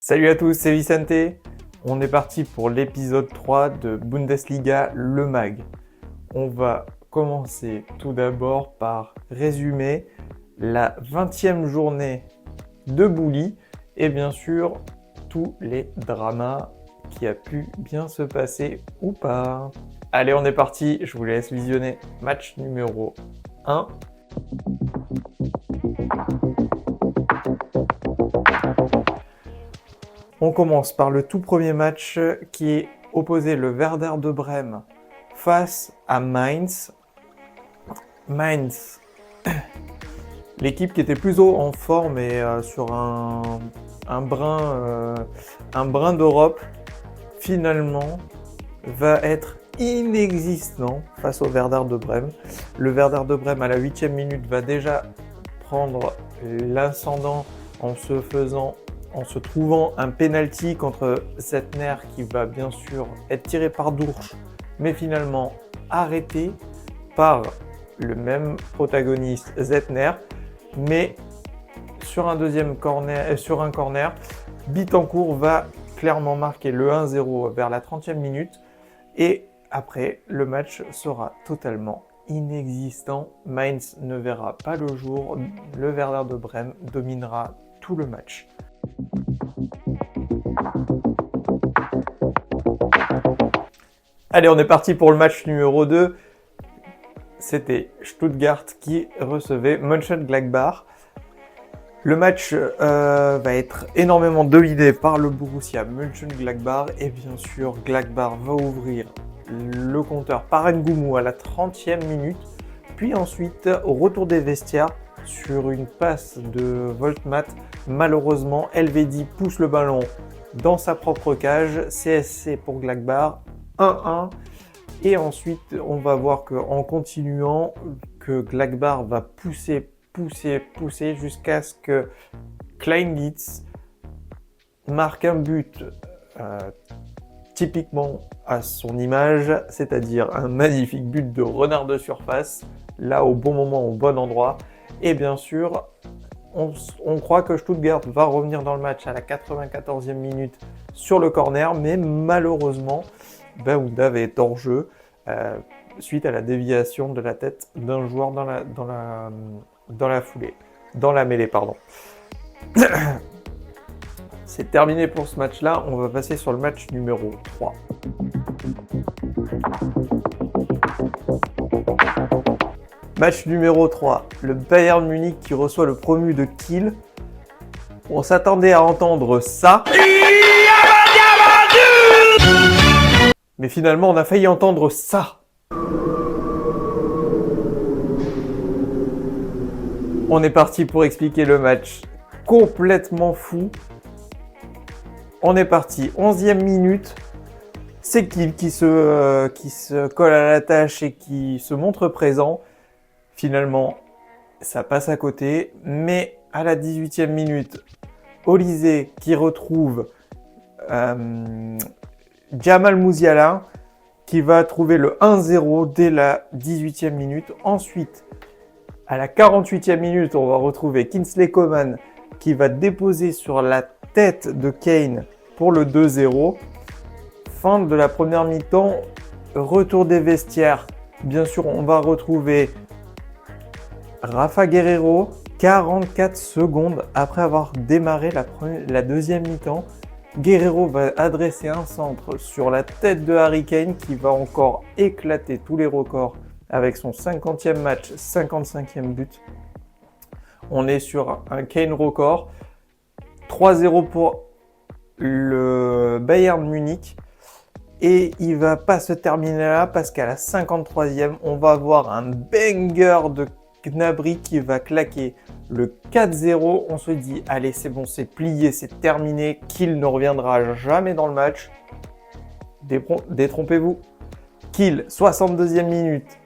Salut à tous, c'est Vicente. On est parti pour l'épisode 3 de Bundesliga Le Mag. On va commencer tout d'abord par résumer la 20e journée de Bully et bien sûr tous les dramas qui a pu bien se passer ou pas. Allez, on est parti, je vous laisse visionner match numéro 1. On commence par le tout premier match qui opposait le Werder de Brême face à Mainz. Mainz, l'équipe qui était plus haut en forme et sur un brin d'Europe, finalement va être inexistant face au Werder de Brême. Le Werder de Brême à la 8e minute va déjà prendre l'ascendant en se trouvant un penalty contre Zettner qui va bien sûr être tiré par Dourche, mais finalement arrêté par le même protagoniste Zettner, mais sur un corner, Bittencourt va clairement marquer le 1-0 vers la 30e minute et après le match sera totalement inexistant. Mainz ne verra pas le jour, le Werder de Brême dominera tout le match. Allez, on est parti pour le match numéro 2. C'était Stuttgart qui recevait Mönchengladbach. Le match va être énormément dominé par le Borussia Mönchengladbach et bien sûr Gladbach va ouvrir le compteur par N'Goumou à la 30e minute. Puis ensuite, au retour des vestiaires, sur une passe de Voltmat, malheureusement, Elvedi pousse le ballon dans sa propre cage. CSC pour Gladbach, 1-1. Et ensuite, on va voir qu'en continuant, que Gladbach va pousser jusqu'à ce que Kleindienst marque un but typiquement à son image, c'est-à-dire un magnifique but de renard de surface, là au bon moment, au bon endroit. Et bien sûr, on croit que Stuttgart va revenir dans le match à la 94e minute sur le corner, mais malheureusement, Baouda va être hors jeu suite à la déviation de la tête d'un joueur dans la mêlée. C'est terminé pour ce match-là, on va passer sur le match numéro 3. Match numéro 3, le Bayern Munich qui reçoit le promu de Kiel. On s'attendait à entendre ça. Mais finalement, on a failli entendre ça. On est parti pour expliquer le match complètement fou. On est parti, 11e minute. C'est Kiel qui se colle à la tâche et qui se montre présent. Finalement, ça passe à côté, mais à la 18e minute, Olysée qui retrouve Jamal Musiala qui va trouver le 1-0 dès la 18e minute. Ensuite, à la 48e minute, on va retrouver Kingsley Coman qui va déposer sur la tête de Kane pour le 2-0. Fin de la première mi-temps, retour des vestiaires. Bien sûr, on va retrouver Rafa Guerreiro, 44 secondes après avoir démarré la deuxième mi-temps. Guerreiro va adresser un centre sur la tête de Harry Kane qui va encore éclater tous les records avec son 50e match, 55e but. On est sur un Kane record. 3-0 pour le Bayern Munich. Et il va pas se terminer là parce qu'à la 53e, on va avoir un banger de Gnabry qui va claquer le 4-0. On se dit, allez, c'est bon, c'est plié, c'est terminé. Kiel ne reviendra jamais dans le match. Détrompez-vous. Kiel, 62e minute,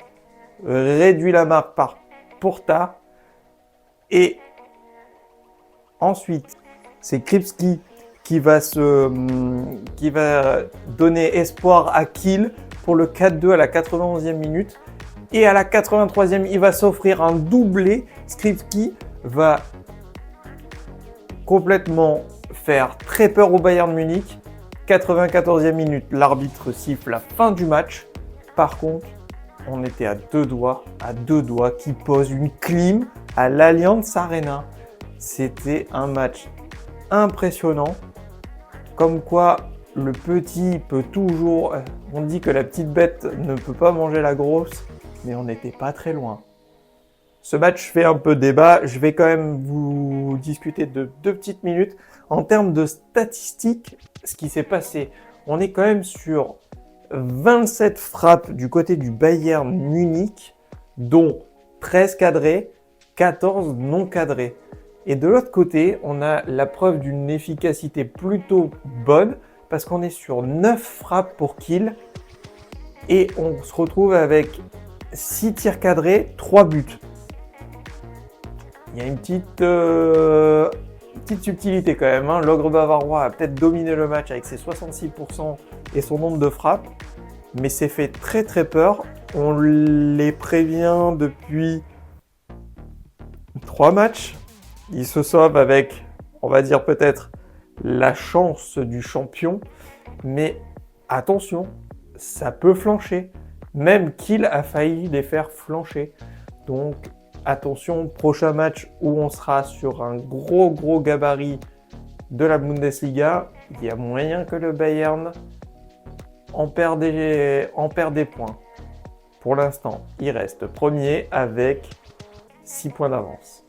réduit la marque par Porta. Et ensuite, c'est Kripski qui va donner espoir à Kiel pour le 4-2 à la 91e minute. Et à la 83e, il va s'offrir un doublé. Skripski va complètement faire très peur au Bayern Munich. 94e minute, l'arbitre siffle la fin du match. Par contre, on était à deux doigts qui pose une clim à l'Allianz Arena. C'était un match impressionnant. Comme quoi, le petit peut toujours... On dit que la petite bête ne peut pas manger la grosse, mais on n'était pas très loin. Ce match fait un peu débat. Je vais quand même vous discuter de 2 petites minutes. En termes de statistiques, ce qui s'est passé, on est quand même sur 27 frappes du côté du Bayern Munich, dont 13 cadrées, 14 non cadrées. Et de l'autre côté, on a la preuve d'une efficacité plutôt bonne, parce qu'on est sur 9 frappes pour kill, et on se retrouve avec 6 tirs cadrés, 3 buts. Il y a une petite subtilité quand même. L'ogre bavarois a peut-être dominé le match avec ses 66% et son nombre de frappes, mais c'est fait très très peur. On les prévient depuis 3 matchs. Ils se sauvent avec, on va dire peut-être, la chance du champion, mais attention, ça peut flancher. Même Kiel a failli les faire flancher. Donc attention, prochain match où on sera sur un gros gabarit de la Bundesliga, il y a moyen que le Bayern en perd des points. Pour l'instant, il reste premier avec 6 points d'avance.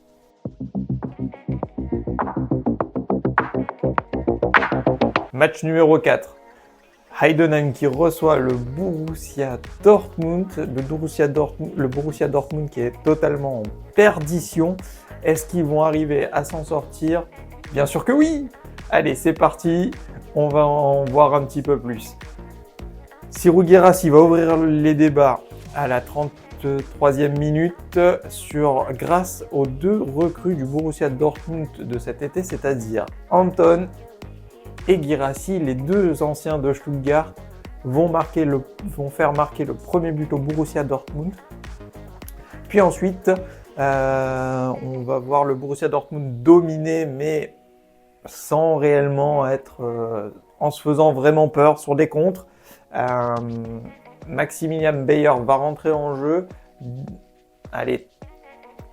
Match numéro 4. Heidenheim qui reçoit le Borussia Dortmund. Le Borussia Dortmund qui est totalement en perdition. Est-ce qu'ils vont arriver à s'en sortir? Bien sûr que oui! Allez, c'est parti. On va en voir un petit peu plus. Sirou Guirassy va ouvrir les débats à la 33e minute grâce aux 2 recrues du Borussia Dortmund de cet été, c'est-à-dire Anton et Guirassy, les 2 anciens de Stuttgart, vont faire marquer le premier but au Borussia Dortmund. Puis ensuite, on va voir le Borussia Dortmund dominer, mais sans réellement en se faisant vraiment peur sur des contres. Maximilian Bayer va rentrer en jeu. Allez,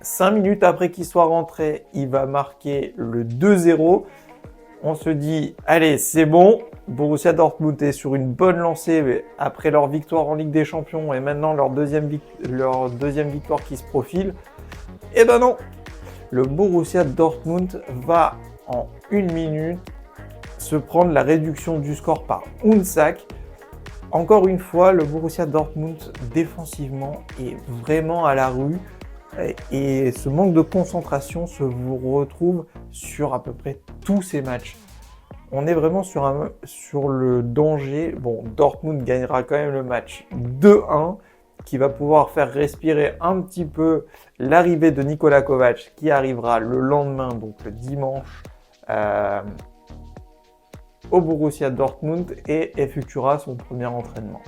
5 minutes après qu'il soit rentré, il va marquer le 2-0. On se dit, allez, c'est bon. Borussia Dortmund est sur une bonne lancée après leur victoire en Ligue des Champions et maintenant leur deuxième victoire qui se profile. Eh ben non, le Borussia Dortmund va en 1 minute se prendre la réduction du score par Unsak. Encore une fois, le Borussia Dortmund défensivement est vraiment à la rue et ce manque de concentration se retrouve sur à peu près tous ces matchs. On est vraiment sur le danger. Bon, Dortmund gagnera quand même le match 2-1 qui va pouvoir faire respirer un petit peu l'arrivée de Nikola Kovac qui arrivera le lendemain, donc le dimanche, au Borussia Dortmund et effectuera son premier entraînement.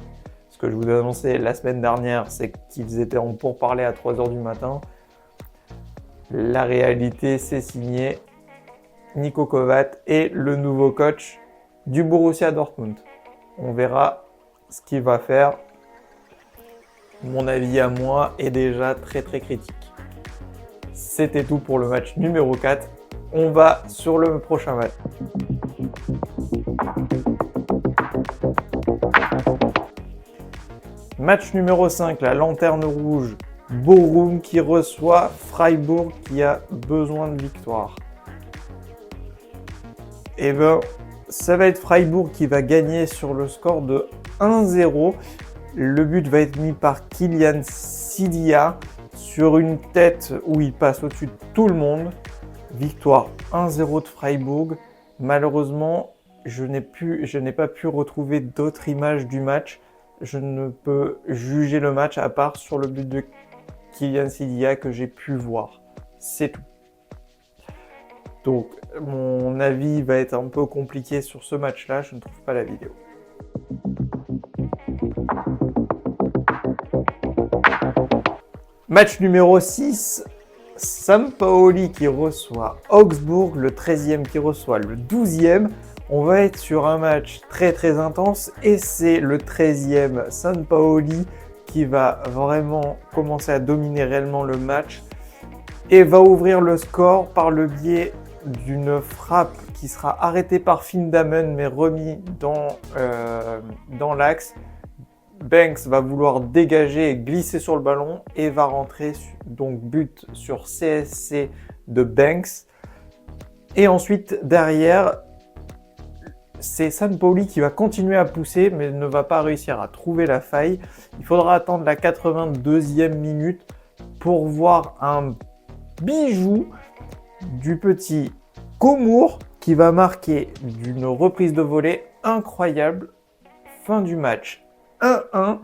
Ce que je vous ai annoncé la semaine dernière, c'est qu'ils étaient en pourparlers à 3h du matin. La réalité, c'est signé. Niko Kovac est le nouveau coach du Borussia Dortmund. On verra ce qu'il va faire. Mon avis à moi est déjà très critique. C'était tout pour le match numéro 4. On va sur le prochain match. Match numéro 5, la lanterne rouge. Bochum qui reçoit Freiburg qui a besoin de victoire. Eh bien, ça va être Freiburg qui va gagner sur le score de 1-0. Le but va être mis par Kylian Sidia sur une tête où il passe au-dessus de tout le monde. Victoire 1-0 de Freiburg. Malheureusement, je n'ai pas pu retrouver d'autres images du match. Je ne peux juger le match à part sur le but de Kylian Sidia que j'ai pu voir. C'est tout. Donc, mon avis va être un peu compliqué sur ce match-là. Je ne trouve pas la vidéo. Match numéro 6. Sampaoli qui reçoit Augsbourg, le 13e qui reçoit le 12e. On va être sur un match très très intense et c'est le 13e Sampaoli qui va vraiment commencer à dominer réellement le match et va ouvrir le score par le biais d'une frappe qui sera arrêtée par Finn Damen mais remis dans l'axe. Banks va vouloir dégager et glisser sur le ballon et va rentrer, donc but sur CSC de Banks. Et ensuite derrière, c'est Sampaoli qui va continuer à pousser mais ne va pas réussir à trouver la faille. Il faudra attendre la 82e minute pour voir un bijou du petit Komour qui va marquer d'une reprise de volée incroyable. Fin du match 1-1.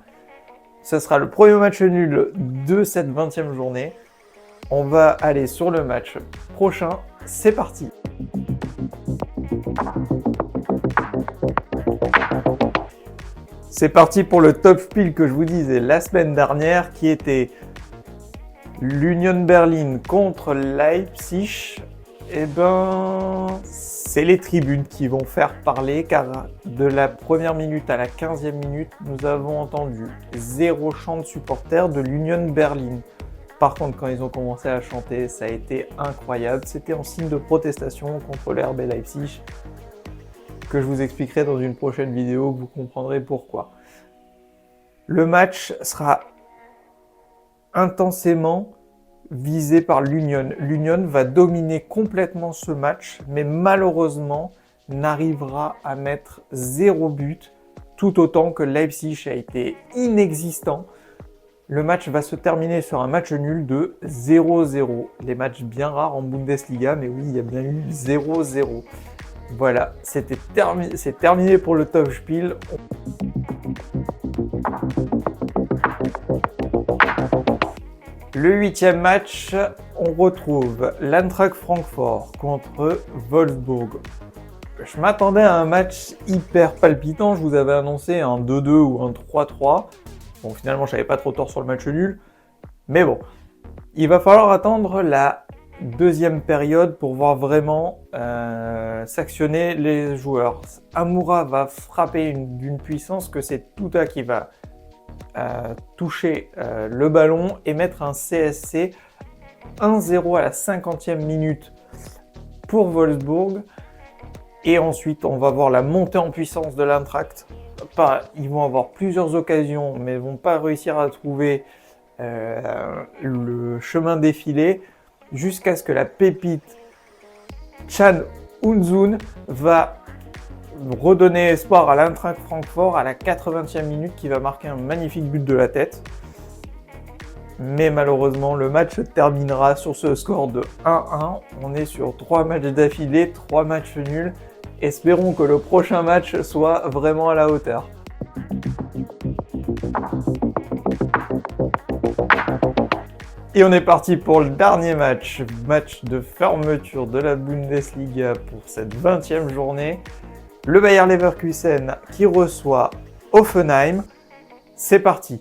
Ce sera le premier match nul de cette 20e journée. On va aller sur le match prochain. C'est parti. C'est parti pour le top spiel que je vous disais la semaine dernière qui était l'Union Berlin contre Leipzig. Eh ben, c'est les tribunes qui vont faire parler car de la première minute à la 15e minute, nous avons entendu 0 chant de supporters de l'Union Berlin. Par contre, quand ils ont commencé à chanter, ça a été incroyable. C'était en signe de protestation contre l'RB Leipzig que je vous expliquerai dans une prochaine vidéo, vous comprendrez pourquoi. Le match sera intensément visé par l'Union. L'Union va dominer complètement ce match, mais malheureusement n'arrivera à mettre 0 but, tout autant que Leipzig a été inexistant. Le match va se terminer sur un match nul de 0-0. Les matchs bien rares en Bundesliga, mais oui, il y a bien eu 0-0. Voilà, c'est terminé pour le top spiel. Le 8e match, on retrouve l'Eintracht Francfort contre Wolfsburg. Je m'attendais à un match hyper palpitant, je vous avais annoncé un 2-2 ou un 3-3. Bon, finalement, je n'avais pas trop tort sur le match nul. Mais bon, il va falloir attendre la deuxième période pour voir vraiment s'actionner les joueurs. Amoura va frapper d'une puissance que c'est Tuta qui va toucher le ballon et mettre un CSC 1-0 à la 50e minute pour Wolfsburg. Et ensuite, on va voir la montée en puissance de l'Eintracht. Ils vont avoir plusieurs occasions, mais ne vont pas réussir à trouver le chemin défilé jusqu'à ce que la pépite Chan Unzun va redonner espoir à l'Eintracht Francfort à la 80e minute qui va marquer un magnifique but de la tête. Mais malheureusement, le match se terminera sur ce score de 1-1. On est sur 3 matchs d'affilée, 3 matchs nuls. Espérons que le prochain match soit vraiment à la hauteur. Et on est parti pour le dernier match de fermeture de la Bundesliga pour cette 20e journée. Le Bayer Leverkusen qui reçoit Hoffenheim. C'est parti.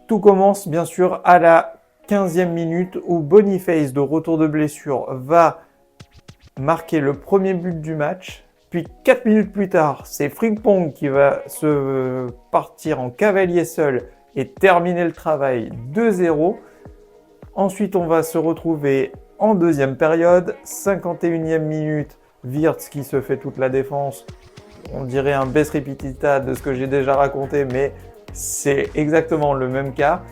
Tout commence bien sûr à la 15e minute où Boniface de retour de blessure va marquer le premier but du match. Puis 4 minutes plus tard, c'est Frimpong qui va se partir en cavalier seul et terminer le travail 2-0. Ensuite, on va se retrouver en deuxième période, 51e minute, Wirtz qui se fait toute la défense. On dirait un best repetita de ce que j'ai déjà raconté, mais c'est exactement le même cas.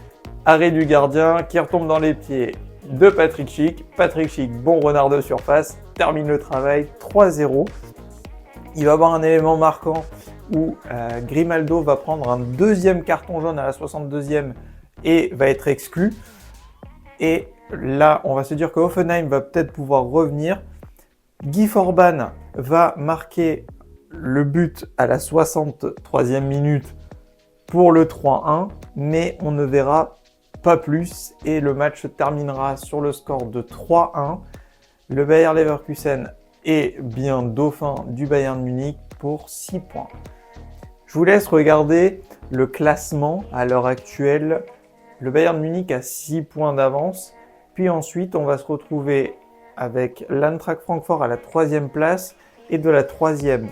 Arrêt du gardien qui retombe dans les pieds de Patrick Schick. Patrick Schick, bon renard de surface, termine le travail 3-0. Il va y avoir un élément marquant où Grimaldo va prendre un deuxième carton jaune à la 62e et va être exclu. Et là, on va se dire que Hoffenheim va peut-être pouvoir revenir. Guy Forban va marquer le but à la 63e minute pour le 3-1, mais on ne verra pas plus et le match se terminera sur le score de 3-1. Le Bayer Leverkusen est bien dauphin du Bayern Munich pour 6 points. Je vous laisse regarder le classement à l'heure actuelle. Le Bayern Munich a 6 points d'avance, Puis ensuite, on va se retrouver avec l'Eintracht Francfort à la 3e place. Et de la 3e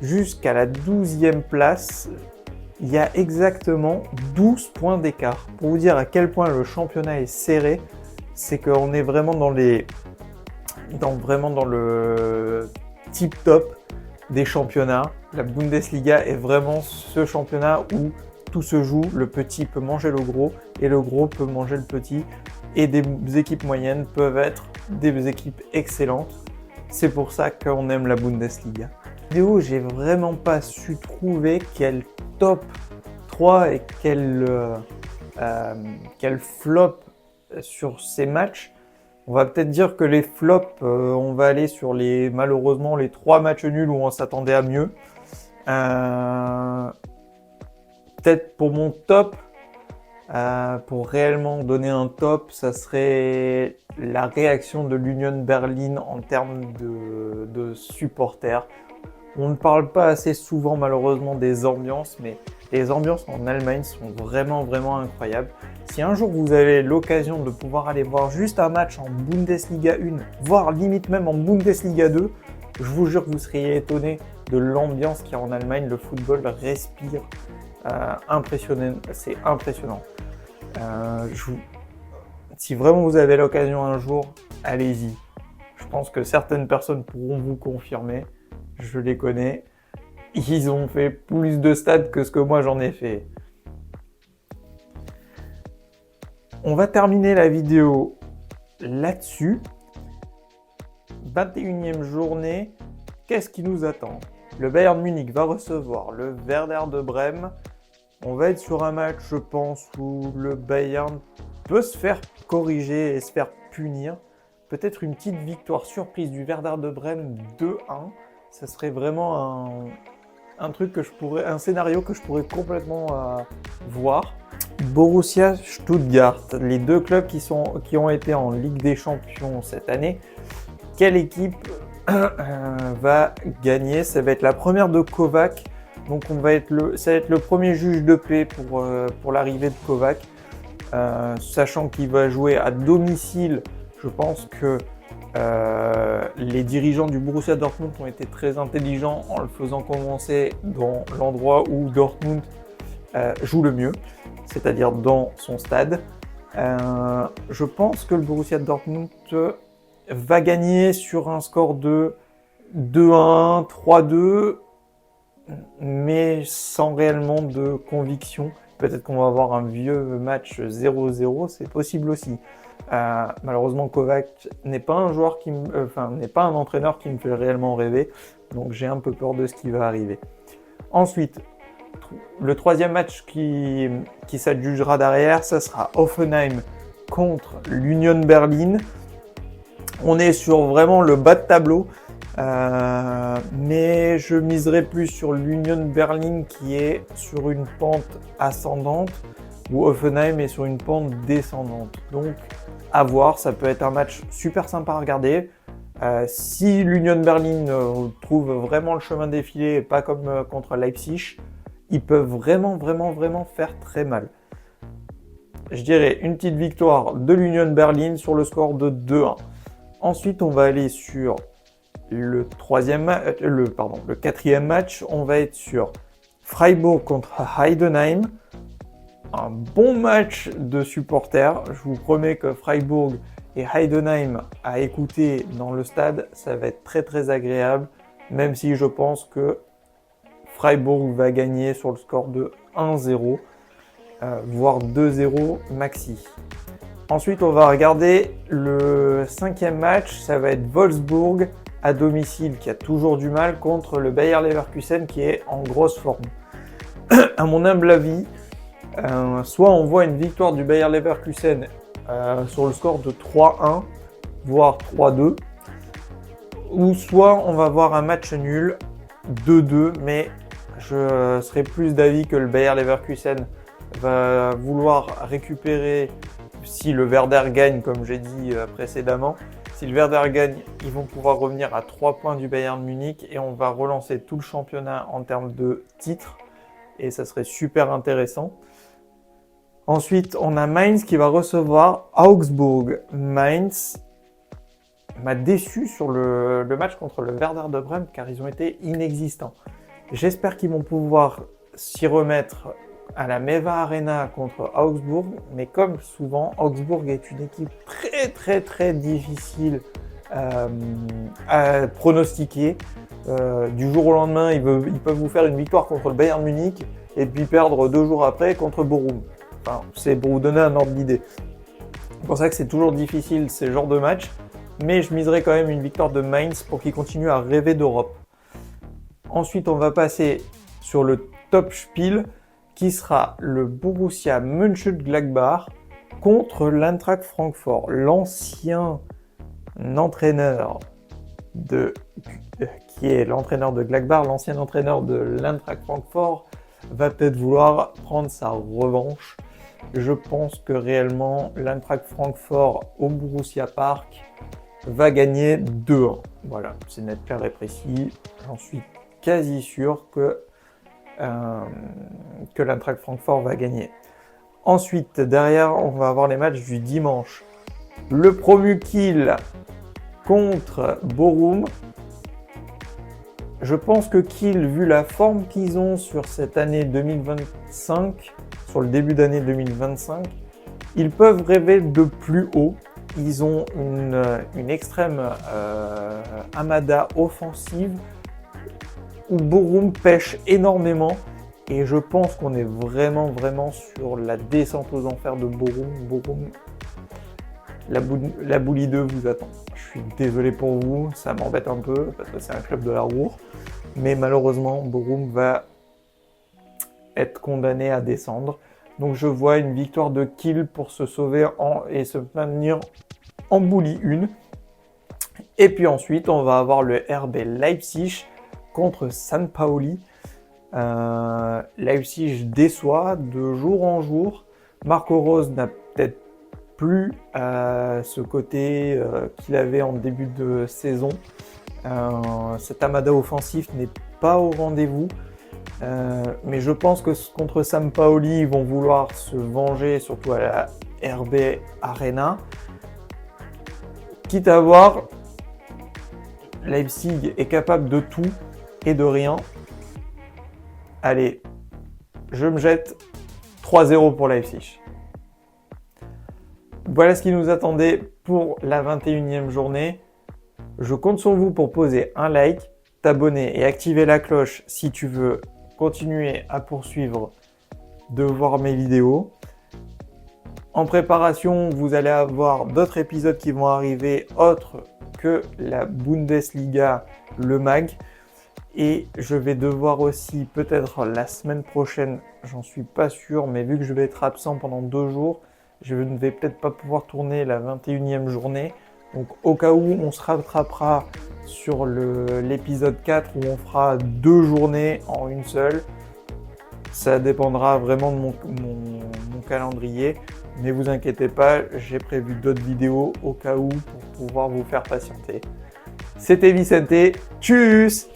jusqu'à la 12e place, il y a exactement 12 points d'écart. Pour vous dire à quel point le championnat est serré, c'est qu'on est vraiment dans le tip top des championnats. La Bundesliga est vraiment ce championnat où tout se joue. Le petit peut manger le gros et le gros peut manger le petit. Et des équipes moyennes peuvent être des équipes excellentes. C'est pour ça qu'on aime la Bundesliga. Vidéo, j'ai vraiment pas su trouver quel top 3 et quel flop sur ces matchs. On va peut-être dire que les flops, on va aller sur malheureusement les 3 matchs nuls où on s'attendait à mieux. Peut-être pour mon top, pour réellement donner un top, ça serait la réaction de l'Union Berlin en termes de supporters. On ne parle pas assez souvent malheureusement des ambiances, mais les ambiances en Allemagne sont vraiment incroyables. Si un jour vous avez l'occasion de pouvoir aller voir juste un match en Bundesliga 1, voire limite même en Bundesliga 2, je vous jure que vous seriez étonné de l'ambiance qu'il y a en Allemagne. Le football respire. Impressionnant, c'est impressionnant. Si vraiment vous avez l'occasion un jour, allez-y. Je pense que certaines personnes pourront vous confirmer. Je les connais. Ils ont fait plus de stades que ce que moi j'en ai fait. On va terminer la vidéo là-dessus. 21e journée. Qu'est-ce qui nous attend? Le Bayern Munich va recevoir le Werder de Brême. On va être sur un match, je pense, où le Bayern peut se faire corriger et se faire punir. Peut-être une petite victoire surprise du Werder de Brême 2-1. Ça serait vraiment un scénario que je pourrais complètement voir. Borussia Stuttgart, les deux clubs qui ont été en Ligue des Champions cette année. Quelle équipe va gagner? Ça va être la première de Kovac. Donc ça va être le premier juge de paix pour l'arrivée de Kovac. Sachant qu'il va jouer à domicile, je pense que les dirigeants du Borussia Dortmund ont été très intelligents en le faisant commencer dans l'endroit où Dortmund joue le mieux, c'est-à-dire dans son stade. Je pense que le Borussia Dortmund va gagner sur un score de 2-1, 3-2, mais sans réellement de conviction. Peut-être qu'on va avoir un vieux match 0-0, c'est possible aussi. Malheureusement, Kovac n'est pas n'est pas un entraîneur qui me fait réellement rêver, donc j'ai un peu peur de ce qui va arriver. Ensuite, le troisième match qui s'adjugera derrière, ça sera Hoffenheim contre l'Union Berlin. On est sur vraiment le bas de tableau, mais je miserai plus sur l'Union Berlin qui est sur une pente ascendante, où Hoffenheim est sur une pente descendante. Donc, à voir, ça peut être un match super sympa à regarder. Si l'Union Berlin trouve vraiment le chemin défilé, et pas comme contre Leipzig, ils peuvent vraiment faire très mal. Je dirais une petite victoire de l'Union Berlin sur le score de 2-1. Ensuite, on va aller sur le quatrième match. On va être sur Freiburg contre Heidenheim. Un bon match de supporters. Je vous promets que Freiburg et Heidenheim à écouter dans le stade, ça va être très agréable. Même si je pense que Freiburg va gagner sur le score de 1-0, voire 2-0 maxi. Ensuite, on va regarder le cinquième match. Ça va être Wolfsburg à domicile qui a toujours du mal contre le Bayer Leverkusen qui est en grosse forme. À mon humble avis, soit on voit une victoire du Bayer Leverkusen sur le score de 3-1, voire 3-2, ou soit on va voir un match nul 2-2, mais je serais plus d'avis que le Bayer Leverkusen va vouloir récupérer si le Werder gagne, comme j'ai dit précédemment. Si le Werder gagne, ils vont pouvoir revenir à 3 points du Bayern Munich et on va relancer tout le championnat en termes de titres et ça serait super intéressant. Ensuite, on a Mainz qui va recevoir Augsbourg. Mainz m'a déçu sur le match contre le Werder de Brême car ils ont été inexistants. J'espère qu'ils vont pouvoir s'y remettre à la Meva Arena contre Augsbourg, mais comme souvent, Augsbourg est une équipe très difficile à pronostiquer. Du jour au lendemain, ils peuvent vous faire une victoire contre le Bayern Munich et puis perdre 2 jours après contre Bochum. Enfin, c'est pour vous donner un ordre d'idée. C'est pour ça que c'est toujours difficile ces genres de matchs, mais je miserai quand même une victoire de Mainz pour qu'ils continuent à rêver d'Europe. Ensuite, on va passer sur le top Spiel qui sera le Borussia Mönchengladbach contre l'Eintracht Francfort. L'ancien entraîneur qui est l'entraîneur de Gladbach, l'ancien entraîneur de l'Eintracht Francfort, va peut-être vouloir prendre sa revanche. Je pense que réellement l'Eintracht Francfort au Borussia Park va gagner 2-1. Voilà, c'est net, clair et précis. J'en suis quasi sûr que l'Eintracht Francfort va gagner. Ensuite, derrière, on va avoir les matchs du dimanche. Le promu Kiel contre Bochum. Je pense que Kiel, vu la forme qu'ils ont sur cette année 2025, sur le début d'année 2025, ils peuvent rêver de plus haut. Ils ont une extrême Amada offensive où Bochum pêche énormément et je pense qu'on est vraiment sur la descente aux enfers de Bochum. Bochum, la Bouli 2 vous attend. Je suis désolé pour vous, ça m'embête un peu parce que c'est un club de la Ruhr, mais malheureusement Bochum va être condamné à descendre. Donc je vois une victoire de Kiel pour se sauver et se maintenir en Bouli 1. Et puis ensuite, on va avoir le RB Leipzig contre San Paoli. Leipzig déçoit de jour en jour. Marco Rose n'a peut-être plus ce côté qu'il avait en début de saison. Cet Amada offensif n'est pas au rendez-vous. Mais je pense que contre San Paoli, ils vont vouloir se venger, surtout à la RB Arena. Quitte à voir, Leipzig est capable de tout et de rien. Allez, je me jette 3-0 pour Leipzig. Voilà ce qui nous attendait pour la 21e journée. Je compte sur vous pour poser un like, t'abonner et activer la cloche si tu veux continuer à poursuivre de voir mes vidéos. En préparation, vous allez avoir d'autres épisodes qui vont arriver autres que la Bundesliga, le MAG. Et je vais devoir aussi, peut-être la semaine prochaine, j'en suis pas sûr, mais vu que je vais être absent pendant 2 jours, je ne vais peut-être pas pouvoir tourner la 21e journée. Donc au cas où, on se rattrapera sur l'épisode 4 où on fera 2 journées en une seule. Ça dépendra vraiment de mon calendrier. Mais vous inquiétez pas, j'ai prévu d'autres vidéos au cas où pour pouvoir vous faire patienter. C'était Vicente, tchuss!